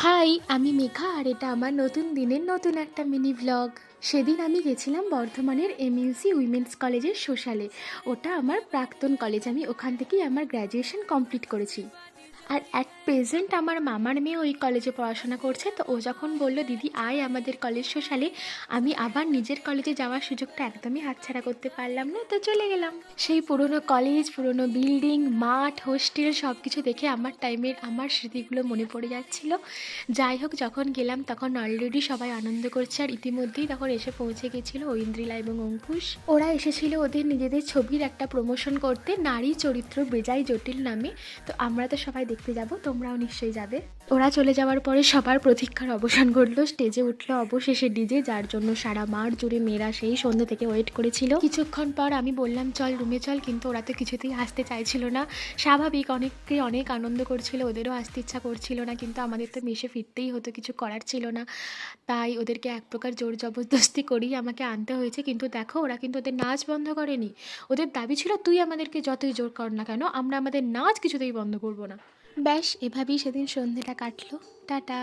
High, আমি মেঘা আর এটা আমার নতুন দিনের নতুন একটা মিনি ভ্লগ। সেদিন আমি গেছিলাম বর্ধমানের এমইউসি উইমেন্স কলেজের সোশ্যালে। ওটা আমার প্রাক্তন কলেজ, আমি ওখান থেকেই আমার গ্র্যাজুয়েশন কমপ্লিট করেছি। আর অ্যাট প্রেজেন্ট আমার মামার মেয়ে ওই কলেজে পড়াশোনা করছে। তো ও যখন বলল দিদি আয় আমাদের কলেজ সোশ্যালে, আমি আবার নিজের কলেজে যাওয়ার সুযোগটা একদমই হাতছাড়া করতে পারলাম না, তো চলে গেলাম। সেই পুরনো কলেজ, পুরনো বিল্ডিং, মাঠ, হোস্টেল সব কিছু দেখে আমার টাইমের আমার স্মৃতিগুলো মনে পড়ে যাচ্ছিল। যাই হোক, যখন গেলাম তখন অলরেডি সবাই আনন্দ করছে, আর ইতিমধ্যেই তখন এসে পৌঁছে গেছিলো ঐন্দ্রিলা এবং অঙ্কুশ। ওরা এসেছিল ওদের নিজেদের ছবির একটা প্রমোশন করতে, নারী চরিত্র বেজায় জটিল নামে। তো আমরা তো সবাই দেখতে যাব, তোমরাও নিশ্চয়ই যাবে। ওরা চলে যাওয়ার পরে সবার প্রতীক্ষার অবসান ঘটলো। স্টেজে উঠলো অবশেষে ডিজে, যার জন্য সারা মাঠ জুড়ে মেয়েরা সেই সন্ধ্যে থেকে ওয়েট করেছিল। কিছুক্ষণ পর আমি বললাম চল রুমে চল, কিন্তু ওরা তো কিছুতেই আসতে চাইছিল না। স্বাভাবিক, অনেককে অনেক আনন্দ করছিল, ওদেরও আসতে ইচ্ছা করছিল না, কিন্তু আমাদের তো মেশে ফিরতেই হতো, কিছু করার ছিল না। তাই ওদেরকে এক প্রকার জোর জবরদস্তি করেই আমাকে আনতে হয়েছে। কিন্তু দেখো, ওরা কিন্তু ওদের নাচ বন্ধ করেনি। ওদের দাবি ছিল তুই আমাদেরকে যতই জোর কর না কেন, আমরা আমাদের নাচ কিছুতেই বন্ধ করবো না। ব্যাস এভাবেই সেদিন সন্ধ্যেটা কাটলো। টাটা।